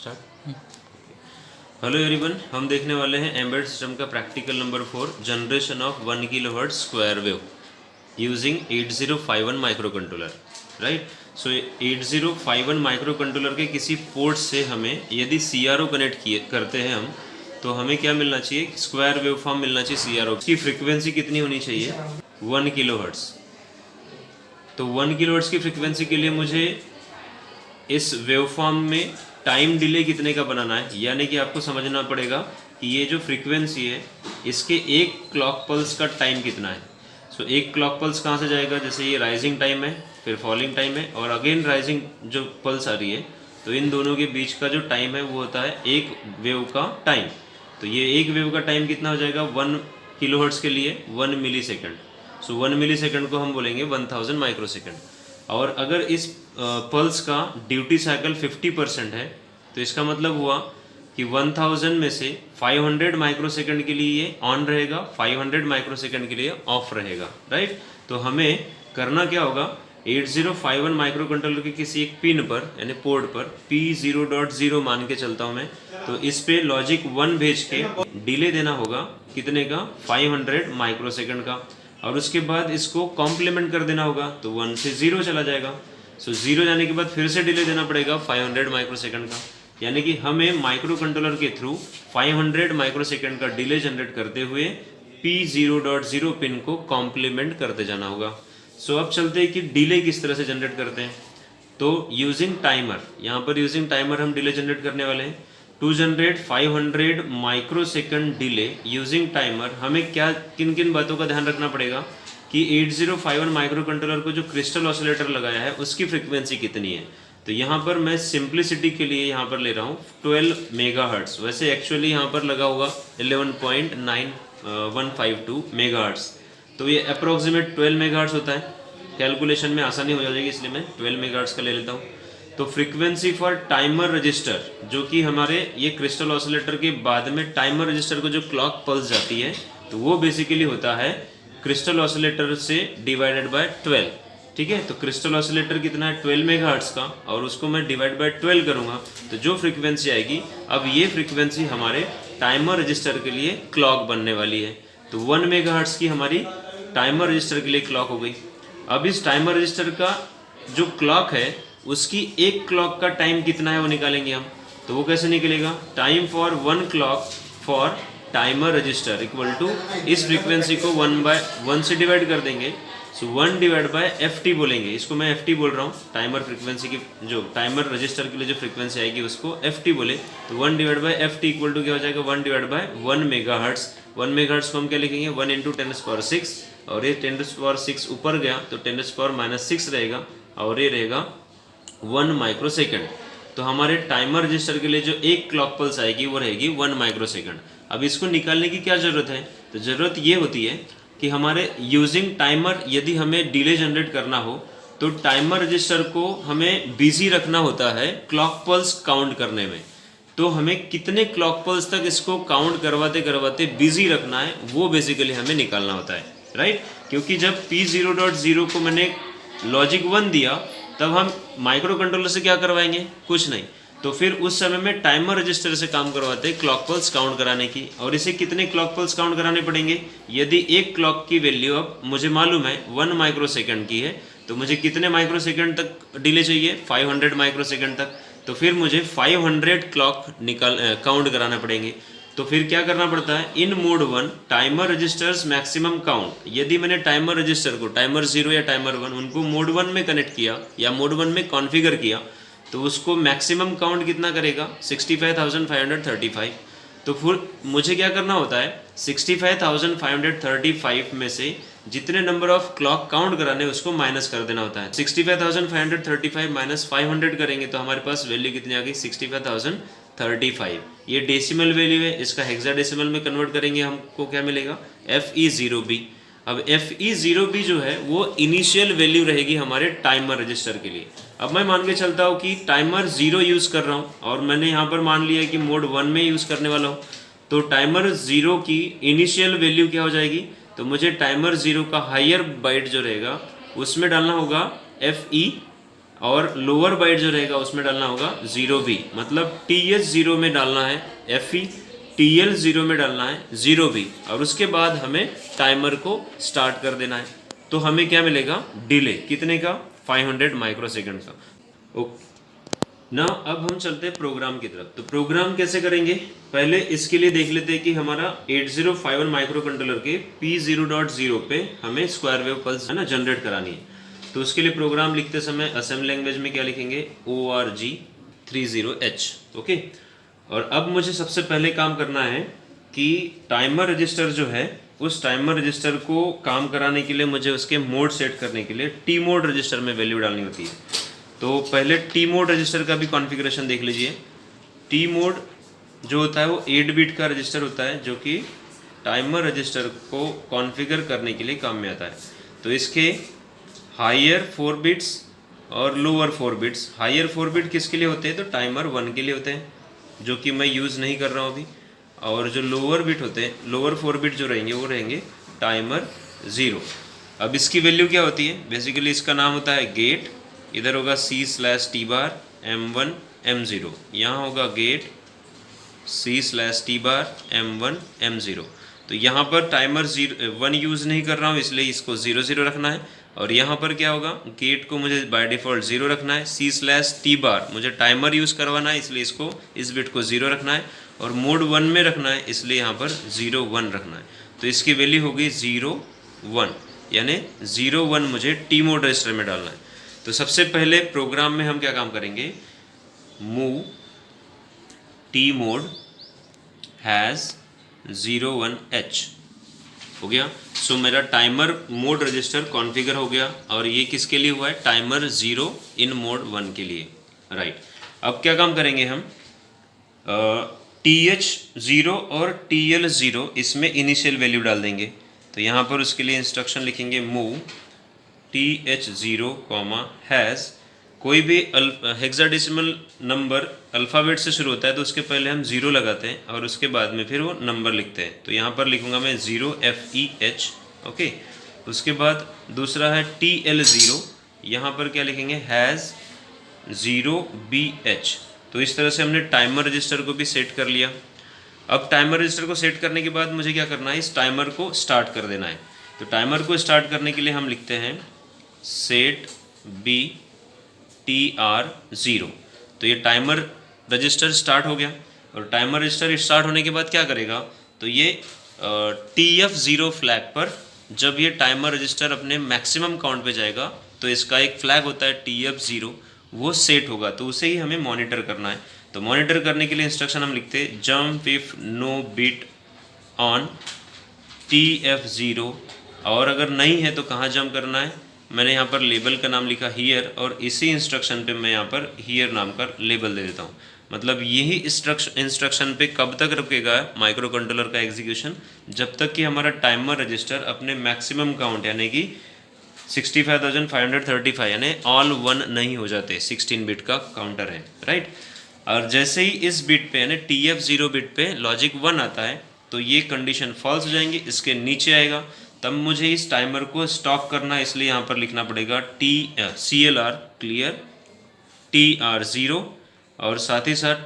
Start. Hello everyone, हम देखने वाले हैं एम्बेडेड सिस्टम का practical number 4, generation of 1 kilohertz square wave using 8051 micro controller. Right, so 8051 micro controller के किसी पोर्ट से हमें यदि CRO कनेक्ट किए करते हैं हम, तो हमें क्या मिलना चाहिए? स्क्वायर वेव फॉर्म मिलना चाहिए CRO की। फ्रीक्वेंसी कितनी होनी चाहिए? 1 किलोहर्ट्ज। तो 1 किलोहर्ट्ज की फ्रीक्वेंसी के लिए मुझे इस वेवफॉर्म में टाइम डिले कितने का बनाना है, यानी कि आपको समझना पड़ेगा कि ये जो फ्रीक्वेंसी है इसके एक क्लॉक पल्स का टाइम कितना है। सो एक क्लॉक पल्स कहाँ से जाएगा? जैसे ये राइजिंग टाइम है, फिर फॉलिंग टाइम है और अगेन राइजिंग जो पल्स आ रही है, तो इन दोनों के बीच का जो टाइम है वो होता है एक वेव का टाइम। तो ये एक वेव का टाइम कितना हो जाएगा? 1 किलोहर्ट्ज के लिए 1 मिली सेकेंड। सो 1 मिली सेकेंड को हम बोलेंगे 1000 माइक्रो सेकेंड। और अगर इस पल्स का ड्यूटी साइकिल 50% है, तो इसका मतलब हुआ कि 1000 में से 500 माइक्रो सेकेंड के लिए ये ऑन रहेगा, 500 माइक्रो सेकेंड के लिए ऑफ रहेगा। राइट, तो हमें करना क्या होगा? 8051 माइक्रो कंट्रोलर के किसी एक पिन पर यानी पोर्ट पर P0.0 मान के चलता हूँ मैं, तो इस पे लॉजिक 1 भेज के डिले देना होगा कितने का? 500 माइक्रो सेकेंड का। और उसके बाद इसको कॉम्प्लीमेंट कर देना होगा, तो 1 से 0 चला जाएगा। सो 0 जाने के बाद फिर से डिले देना पड़ेगा 500 माइक्रो सेकेंड का, यानी कि हमें माइक्रो कंट्रोलर के थ्रू 500 माइक्रो सेकेंड का डिले जनरेट करते हुए P0.0 पिन को कॉम्प्लीमेंट करते जाना होगा। सो अब चलते हैं कि डिले किस तरह से जनरेट करते हैं। तो यूजिंग टाइमर, यहाँ पर यूजिंग टाइमर हम डिले जनरेट करने वाले हैं। To generate 500 micro second delay using timer, हमें क्या किन किन बातों का ध्यान रखना पड़ेगा कि 8051 माइक्रो कंट्रोलर को जो क्रिस्टल ऑसिलेटर लगाया है उसकी फ्रीक्वेंसी कितनी है। तो यहाँ पर मैं सिंप्लिसिटी के लिए यहाँ पर ले रहा हूँ 12 मेगाहर्ट्ज। वैसे एक्चुअली यहाँ पर लगा होगा 11.9152 मेगाहर्ट्ज, तो ये अप्रोक्सीमेट 12 मेगाहर्ट्ज होता है। कैलकुलेशन में आसानी हो जाएगी इसलिए मैं 12 मेगाहर्ट्ज का ले लेता हूँ। तो फ्रीक्वेंसी फॉर टाइमर रजिस्टर, जो कि हमारे ये क्रिस्टल ऑसिलेटर के बाद में टाइमर रजिस्टर को जो क्लॉक पल्स जाती है, तो वो बेसिकली होता है क्रिस्टल ऑसिलेटर से डिवाइडेड बाय 12। ठीक है, तो क्रिस्टल ऑसिलेटर कितना है? 12 मेगाहर्ट्ज का, और उसको मैं डिवाइड बाय 12 करूंगा तो जो फ्रीक्वेंसी आएगी, अब ये फ्रीक्वेंसी हमारे टाइमर रजिस्टर के लिए क्लॉक बनने वाली है। तो 1 मेगाहर्ट्ज की हमारी टाइमर रजिस्टर के लिए क्लॉक हो गई। अब इस टाइमर रजिस्टर का जो क्लॉक है उसकी एक क्लॉक का टाइम कितना है वो निकालेंगे हम। तो वो कैसे निकलेगा? Time for 1 clock for timer register equal to, इस फ्रीक्वेंसी को 1/1 से डिवाइड कर देंगे। सो 1 डिवाइड बाय FT बोलेंगे, इसको मैं FT बोल रहा हूँ। टाइमर फ्रीक्वेंसी की जो टाइमर रजिस्टर के लिए जो फ्रीक्वेंसी आएगी उसको FT बोले, तो 1 divide by FT equal to क्या हो जाएगा? 1 डिवाइड बाय 1 मेगाहर्ट्ज। 1 मेगाहर्ट्ज को हम क्या लिखेंगे? 1 × 10⁻⁶, और ये 10⁻⁶ ऊपर गया तो 10⁻⁻⁶ रहेगा, और ये रहेगा 1 माइक्रो सेकेंड। तो हमारे टाइमर रजिस्टर के लिए जो एक क्लॉक पल्स आएगी वो रहेगी 1 माइक्रो सेकेंड। अब इसको निकालने की क्या ज़रूरत है? तो ज़रूरत ये होती है कि हमारे यूजिंग टाइमर यदि हमें डिले जनरेट करना हो, तो टाइमर रजिस्टर को हमें बिजी रखना होता है क्लॉक पल्स काउंट करने में। तो हमें कितने क्लॉक पल्स तक इसको काउंट करवाते करवाते बिजी रखना है, वो बेसिकली हमें निकालना होता है। राइट, क्योंकि जब P0.0 को मैंने लॉजिक 1 दिया, तब हम माइक्रो कंट्रोलर से क्या करवाएंगे? कुछ नहीं। तो फिर उस समय में टाइमर रजिस्टर से काम करवाते हैं क्लॉक पल्स काउंट कराने की। और इसे कितने क्लॉक पल्स काउंट कराने पड़ेंगे? यदि एक क्लॉक की वैल्यू अब मुझे मालूम है 1 माइक्रो सेकेंड की है, तो मुझे कितने माइक्रो सेकेंड तक डिले चाहिए? 500 माइक्रो सेकेंड तक। तो फिर मुझे 500 क्लॉक काउंट कराना पड़ेंगे। तो फिर क्या करना पड़ता है? In mode 1 timer registers maximum count, यदि मैंने टाइमर रजिस्टर को टाइमर 0 या टाइमर 1 उनको मोड 1 में कनेक्ट किया या मोड 1 में कॉन्फ़िगर किया, तो उसको मैक्सिमम काउंट कितना करेगा? 65,535। तो फिर मुझे क्या करना होता है? 65,535 में से जितने नंबर ऑफ क्लॉक काउंट कराने उसको माइनस कर देना होता है। 65,535 माइनस 500 करेंगे तो हमारे पास वैल्यू कितनी आ गई? 65,035। ये डेसिमल वैल्यू है, इसका हेक्साडेसिमल में कन्वर्ट करेंगे हमको क्या मिलेगा? FE0B। अब FE0B जो है वो इनिशियल वैल्यू रहेगी हमारे टाइमर रजिस्टर के लिए। अब मैं मान के चलता हूँ कि टाइमर 0 यूज़ कर रहा हूँ और मैंने यहाँ पर मान लिया कि मोड 1 में यूज़ करने वाला हूँ, तो टाइमर 0 की इनिशियल वैल्यू क्या हो जाएगी? तो मुझे टाइमर 0 का हायर बाइट जो रहेगा उसमें डालना होगा FE और लोअर बाइट जो रहेगा उसमें डालना होगा 0B, मतलब TH 0 में डालना है FE, TL 0 में डालना है 0B, और उसके बाद हमें टाइमर को स्टार्ट कर देना है। तो हमें क्या मिलेगा, डिले कितने का, 500 माइक्रोसेकंड का। ओके, ना अब हम चलते हैं प्रोग्राम की तरफ। तो प्रोग्राम कैसे करेंगे, पहले इसके लिए देख लेते हैं कि हमारा 8051 माइक्रो कंट्रोलर के P0.0 पे हमें स्क्वायर वेव पल्स है ना जनरेट करानी है। तो उसके लिए प्रोग्राम लिखते समय असेंबली लैंग्वेज में क्या लिखेंगे, ORG30H। ओके, और अब मुझे सबसे पहले काम करना है कि टाइमर रजिस्टर जो है, उस टाइमर रजिस्टर को काम कराने के लिए मुझे उसके मोड सेट करने के लिए टी मोड रजिस्टर में वैल्यू डालनी होती है। तो पहले टी मोड रजिस्टर का भी कॉन्फ़िगरेशन देख लीजिए। टी मोड जो होता है वो 8 बिट का रजिस्टर होता है, जो कि टाइमर रजिस्टर को कॉन्फ़िगर करने के लिए काम में आता है। तो इसके हायर 4 बिट्स और लोअर 4 बिट्स, हायर 4 बिट किसके लिए होते हैं, तो टाइमर 1 के लिए होते हैं, जो कि मैं यूज़ नहीं कर रहा हूँ अभी। और जो लोअर बिट होते हैं, लोअर 4 बिट जो रहेंगे वो रहेंगे टाइमर 0। अब इसकी वैल्यू क्या होती है, बेसिकली इसका नाम होता है गेट, इधर होगा C/T बार M1 M0, यहाँ होगा गेट C/T बार M1 M0। तो यहाँ पर टाइमर 1 यूज़ नहीं कर रहा हूँ, इसलिए इसको 0 रखना है। और यहाँ पर क्या होगा, गेट को मुझे बाय डिफ़ॉल्ट 0 रखना है, C/T बार मुझे टाइमर यूज़ करवाना है, इसलिए इसको इस बिट को 0 रखना है, और मोड 1 में रखना है, इसलिए यहाँ पर 0 1 रखना है। तो इसकी वैल्यू होगी 0 1, यानी 0 1 मुझे टी मोड रजिस्टर में डालना है। तो सबसे पहले प्रोग्राम में हम क्या काम करेंगे, move T mode has 01H हो गया। सो मेरा टाइमर मोड रजिस्टर कॉन्फ़िगर हो गया, और ये किसके लिए हुआ है, टाइमर 0 इन मोड 1 के लिए, राइट। अब क्या काम करेंगे हम, TH 0 और TL 0 इसमें इनिशियल वैल्यू डाल देंगे। तो यहाँ पर उसके लिए इंस्ट्रक्शन लिखेंगे, मूव TH 0, हैज़, कोई भी हेक्साडेसिमल नंबर अल्फ़ाबेट से शुरू होता है तो उसके पहले हम 0 लगाते हैं, और उसके बाद में फिर वो नंबर लिखते हैं। तो यहाँ पर लिखूँगा मैं 0FEH, ओके। उसके बाद दूसरा है TL 0, यहाँ पर क्या लिखेंगे, हैज़ 0BH। तो इस तरह से हमने टाइमर रजिस्टर को भी सेट कर लिया। अब टाइमर रजिस्टर को सेट करने के बाद मुझे क्या करना है, इस टाइमर को स्टार्ट कर देना है। तो टाइमर को स्टार्ट करने के लिए हम लिखते हैं सेट B TR 0। तो ये टाइमर रजिस्टर स्टार्ट हो गया, और टाइमर रजिस्टर स्टार्ट होने के बाद क्या करेगा, तो ये TF 0 फ्लैग पर जब ये टाइमर रजिस्टर अपने मैक्सिमम काउंट पे जाएगा तो इसका एक फ्लैग होता है TF 0, वो सेट होगा। तो उसे ही हमें मॉनिटर करना है। तो मॉनिटर करने के लिए इंस्ट्रक्शन हम लिखते हैं jump if no bit on TF 0, और अगर नहीं है तो कहाँ जंप करना है, मैंने यहाँ पर लेबल का नाम लिखा हीयर, और इसी इंस्ट्रक्शन पे मैं यहाँ पर हीयर नाम का लेबल दे देता हूँ। मतलब यही इंस्ट्रक्शन पे कब तक रुकेगा माइक्रो कंट्रोलर का एग्जीक्यूशन, जब तक कि हमारा टाइमर रजिस्टर अपने मैक्सिमम काउंट यानी कि 65,535 यानी ऑल 1 नहीं हो जाते, 16 बिट का काउंटर है, राइट। और जैसे ही इस बिट पे यानी TF 0 बिट पे लॉजिक 1 आता है तो ये कंडीशन फॉल्स हो जाएंगी, इसके नीचे आएगा, तब मुझे इस टाइमर को स्टॉप करना है। इसलिए यहाँ पर लिखना पड़ेगा CLR क्लियर TR 0, और साथ ही साथ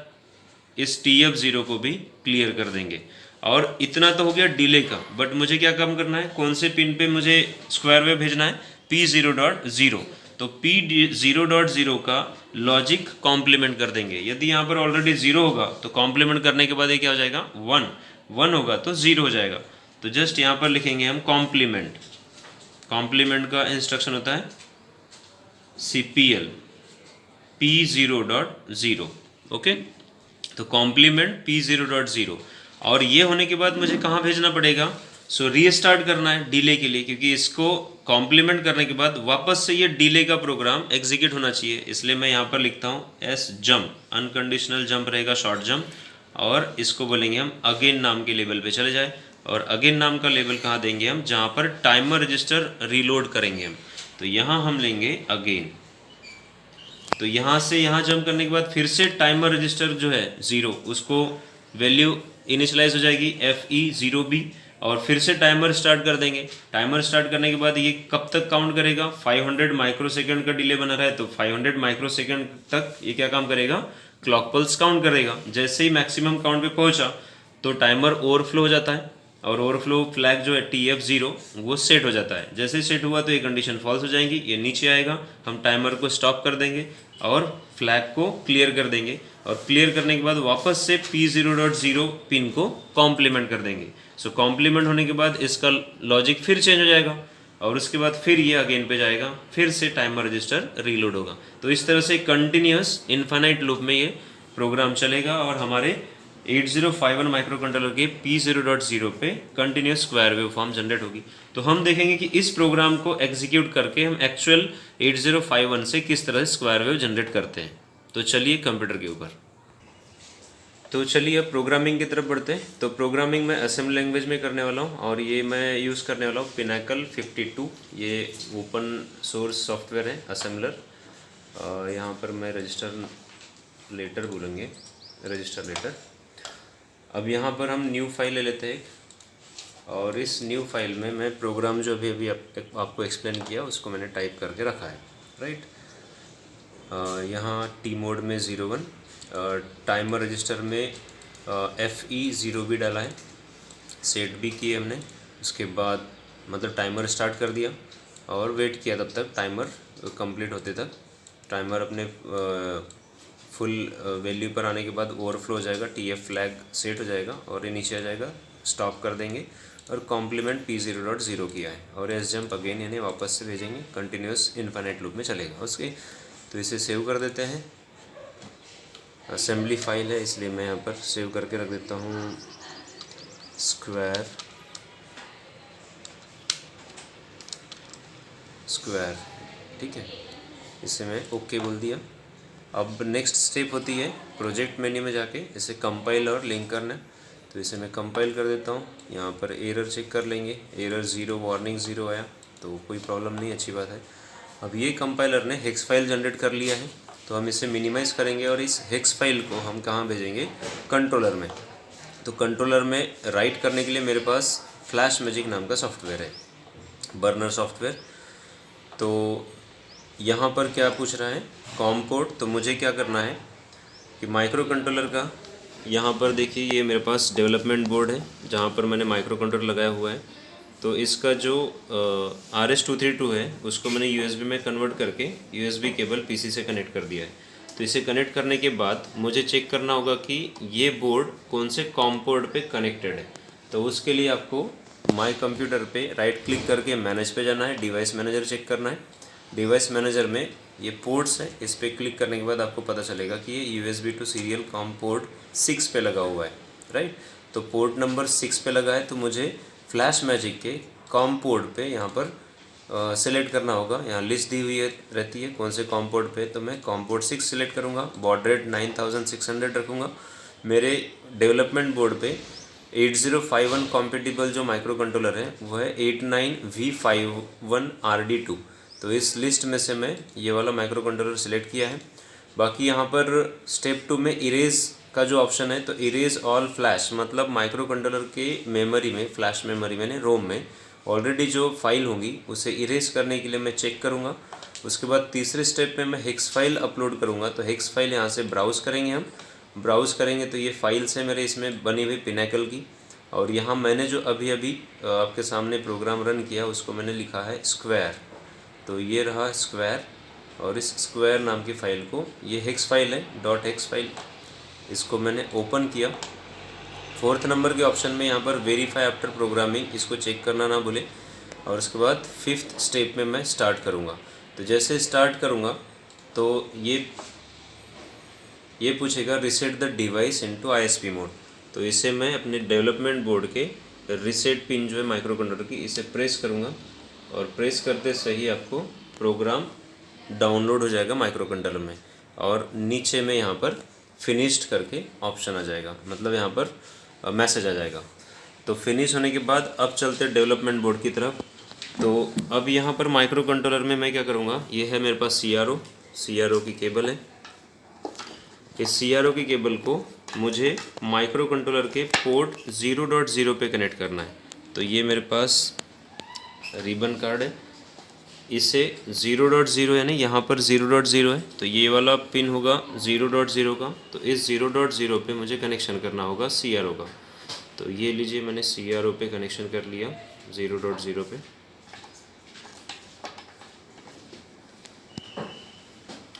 इस TF 0 को भी क्लियर कर देंगे। और इतना तो हो गया डिले का, बट मुझे क्या काम करना है, कौन से पिन पे मुझे स्क्वायर वेव भेजना है, P0.0। तो P0.0 का लॉजिक कॉम्प्लीमेंट कर देंगे। यदि यहाँ पर ऑलरेडी 0 होगा तो कॉम्प्लीमेंट करने के बाद ये क्या हो जाएगा, 1 होगा तो 0 हो जाएगा। तो जस्ट यहाँ पर लिखेंगे हम कॉम्प्लीमेंट। कॉम्प्लीमेंट का इंस्ट्रक्शन होता है CPL P0.0, ओके। तो कॉम्प्लीमेंट P0.0, और ये होने के बाद मुझे कहाँ भेजना पड़ेगा, सो रीस्टार्ट करना है डिले के लिए, क्योंकि इसको कॉम्प्लीमेंट करने के बाद वापस से ये डिले का प्रोग्राम एग्जीक्यूट होना चाहिए। इसलिए मैं यहाँ पर लिखता हूँ S जंप, अनकंडीशनल जंप रहेगा, शॉर्ट जंप, और इसको बोलेंगे हम अगेन नाम के लेवल पे चले जाए। और अगेन नाम का लेवल कहाँ देंगे हम, जहाँ पर टाइमर रजिस्टर रीलोड करेंगे हम, तो यहाँ हम लेंगे अगेन। तो यहाँ से यहाँ जंप करने के बाद फिर से टाइमर रजिस्टर जो है 0, उसको वैल्यू इनिशलाइज हो जाएगी FE 0B, और फिर से टाइमर स्टार्ट कर देंगे। टाइमर स्टार्ट करने के बाद ये कब तक काउंट करेगा, 500 माइक्रोसेकंड का डिले बना रहा है तो 500 माइक्रोसेकंड तक ये क्या काम करेगा, क्लॉक पल्स काउंट करेगा। जैसे ही मैक्सिमम काउंट पे पहुंचा तो टाइमर ओवरफ्लो हो जाता है और ओवरफ्लो फ्लैग जो है TF0 वो सेट हो जाता है। जैसे ही सेट हुआ तो ये कंडीशन फॉल्स हो जाएंगी, ये नीचे आएगा, हम टाइमर को स्टॉप कर देंगे और फ्लैग को क्लियर कर देंगे और क्लियर करने के बाद वापस से P0.0 पिन को कॉम्प्लीमेंट कर देंगे। सो कॉम्प्लीमेंट होने के बाद इसका लॉजिक फिर चेंज हो जाएगा और उसके बाद फिर ये अगेन पे जाएगा, फिर से टाइमर रजिस्टर रीलोड होगा। तो इस तरह से कंटिन्यूस इन्फाइनाइट लूप में ये प्रोग्राम चलेगा और हमारे 8051 माइक्रो कंट्रोलर के P0.0 पे continuous square wave form generate होगी। तो हम देखेंगे कि इस प्रोग्राम को एग्जीक्यूट करके हम एक्चुअल 8051 से किस तरह स्क्वायर वेव जनरेट करते हैं। तो चलिए कंप्यूटर के ऊपर, तो चलिए अब प्रोग्रामिंग की तरफ बढ़ते हैं। तो प्रोग्रामिंग मैं असेंबली लैंग्वेज में करने वाला हूँ और ये मैं यूज़ करने वाला हूँ पिनाकल 52। ये ओपन सोर्स सॉफ्टवेयर है असेंबलर। यहाँ पर मैं रजिस्टर लेटर बोलेंगे, रजिस्टर लेटर। अब यहाँ पर हम न्यू फाइल ले लेते हैं और इस न्यू फाइल में मैं प्रोग्राम जो अभी आपको एक्सप्लेन किया उसको मैंने टाइप करके रखा है, राइट। यहाँ टी मोड में 01, टाइमर रजिस्टर में FE0 भी डाला है, सेट भी किए हमने। उसके बाद मतलब टाइमर स्टार्ट कर दिया और वेट किया तब तक टाइमर कंप्लीट होते तक। टाइमर अपने फुल वैल्यू पर आने के बाद ओवरफ्लो हो जाएगा, TF फ्लैग सेट हो जाएगा और ये नीचे आ जाएगा, स्टॉप कर देंगे और कॉम्प्लीमेंट P0.0 किया है और एस जंप अगेन यानी वापस से भेजेंगे, कंटिन्यूस इन्फाइनाइट लूप में चलेगा उसके। तो इसे सेव कर देते हैं। असेंबली फाइल है इसलिए मैं यहाँ पर सेव करके रख देता हूँ स्क्वायर, ठीक है। इसे मैं ओके बोल दिया। अब नेक्स्ट स्टेप होती है प्रोजेक्ट मेन्यू में जाके इसे कंपाइल और लिंक करना है। तो इसे मैं कंपाइल कर देता हूँ। यहाँ पर एरर चेक कर लेंगे, एरर 0 वार्निंग 0 आया तो कोई प्रॉब्लम नहीं, अच्छी बात है। अब ये कंपाइलर ने हेक्स फाइल जनरेट कर लिया है तो हम इसे मिनिमाइज़ करेंगे और इस हेक्स फाइल को हम कहाँ भेजेंगे, कंट्रोलर में। तो कंट्रोलर में राइट करने के लिए मेरे पास फ्लैश मैजिक नाम का सॉफ्टवेयर है, बर्नर सॉफ्टवेयर। तो यहाँ पर क्या पूछ रहा है, कॉम पोर्ट। तो मुझे क्या करना है कि माइक्रो कंट्रोलर का यहाँ पर देखिए ये मेरे पास डेवलपमेंट बोर्ड है जहाँ पर मैंने माइक्रो कंट्रोलर लगाया हुआ है। तो इसका जो RS-232 है उसको मैंने USB में कन्वर्ट करके USB केबल PC से कनेक्ट कर दिया है। तो इसे कनेक्ट करने के बाद मुझे चेक करना होगा कि ये बोर्ड कौन से कॉम पोर्ट पे कनेक्टेड है। तो उसके लिए आपको माई कंप्यूटर पे राइट क्लिक करके मैनेज पे जाना है, डिवाइस मैनेजर चेक करना है। डिवाइस मैनेजर में ये पोर्ट्स है, इस पर क्लिक करने के बाद आपको पता चलेगा कि ये USB to serial com port 6 पे लगा हुआ है, राइट। तो पोर्ट नंबर 6 पे लगा है तो मुझे फ्लैश मैजिक के कॉम पोर्ट पे यहाँ पर सेलेक्ट करना होगा। यहाँ लिस्ट दी हुई है रहती है कौन से कॉम पोर्ट पे, तो मैं कॉम पोर्ट 6 सेलेक्ट करूँगा, बॉड रेट 9600 रखूँगा। मेरे डेवलपमेंट बोर्ड पे 8051 कॉम्पेटिबल जो माइक्रो कंट्रोलर है वो है 89V51RD2। तो इस लिस्ट में से मैं ये वाला माइक्रो कंट्रोलर सिलेक्ट किया है। बाकी यहाँ पर स्टेप 2 में इरेज का जो ऑप्शन है, तो इरेज ऑल फ्लैश मतलब माइक्रो कंट्रोलर के मेमोरी में, फ्लैश मेमोरी में रोम में ऑलरेडी जो फाइल होंगी उसे इरेज करने के लिए मैं चेक करूँगा। उसके बाद तीसरे स्टेप में मैं हेक्स फाइल अपलोड करूँगा। तो हेक्स फाइल यहाँ से ब्राउज़ करेंगे, हम ब्राउज़ करेंगे तो ये फाइल्स है मेरे इसमें बनी हुई पिनाकल की। और यहाँ मैंने जो अभी आपके सामने प्रोग्राम रन किया उसको मैंने लिखा है स्क्वायर। तो ये रहा स्क्वायर और इस स्क्वायर नाम की फ़ाइल को, ये हेक्स फाइल है .hex फाइल, इसको मैंने ओपन किया। 4th नंबर के ऑप्शन में यहाँ पर वेरीफाई आफ्टर प्रोग्रामिंग, इसको चेक करना ना भूले। और उसके बाद 5th स्टेप में मैं स्टार्ट करूँगा। तो जैसे स्टार्ट करूँगा तो ये पूछेगा reset the device into ISP mode. तो इसे मैं अपने डेवलपमेंट बोर्ड के रिसेट पिन जो है माइक्रो कंट्रोलर की, इसे प्रेस करूँगा और प्रेस करते सही आपको प्रोग्राम डाउनलोड हो जाएगा माइक्रो कंट्रोलर में और नीचे में यहाँ पर फिनिश्ड करके ऑप्शन आ जाएगा, मतलब यहाँ पर मैसेज आ जाएगा। तो फिनिश होने के बाद अब चलते डेवलपमेंट बोर्ड की तरफ। तो अब यहाँ पर माइक्रो कंट्रोलर में मैं क्या करूँगा, ये है मेरे पास CRO की केबल है। इस CRO की केबल को मुझे माइक्रो कंट्रोलर के पोर्ट 0.0 पे कनेक्ट करना है। तो ये मेरे पास रिबन कार्ड है, इसे 0.0 यानी यहाँ पर 0.0 है, तो ये वाला पिन होगा 0.0 का, तो इस 0.0 पे मुझे कनेक्शन करना होगा CRO का। तो ये लीजिए मैंने CRO पे कनेक्शन कर लिया 0.0 पे।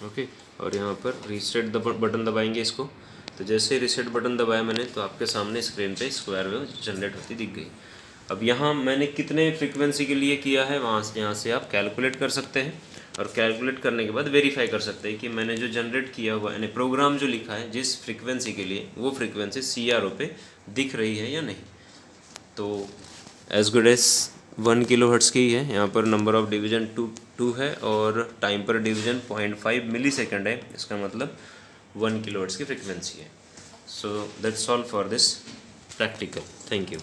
ओके, और यहाँ पर रीसेट बटन दबाएंगे इसको। तो जैसे रीसेट बटन दबाया मैंने तो आपके सामने स्क्रीन पे स्क्वायर वेव जनरेट होती दिख गई। अब यहाँ मैंने कितने फ्रीक्वेंसी के लिए किया है वहाँ से यहाँ से आप कैलकुलेट कर सकते हैं, और कैलकुलेट करने के बाद वेरीफाई कर सकते हैं कि मैंने जो जनरेट किया हुआ यानी प्रोग्राम जो लिखा है जिस फ्रीक्वेंसी के लिए वो फ्रीक्वेंसी CRO पे दिख रही है या नहीं। तो एज गुड एज 1 किलोहर्ट्ज़ की है, यहाँ पर नंबर ऑफ डिवीजन 2 है और टाइम पर डिवीजन 0.5 मिली सेकेंड है, इसका मतलब 1 किलोहर्ट्ज़ की फ्रीक्वेंसी है। So that's all for this practical. Thank you.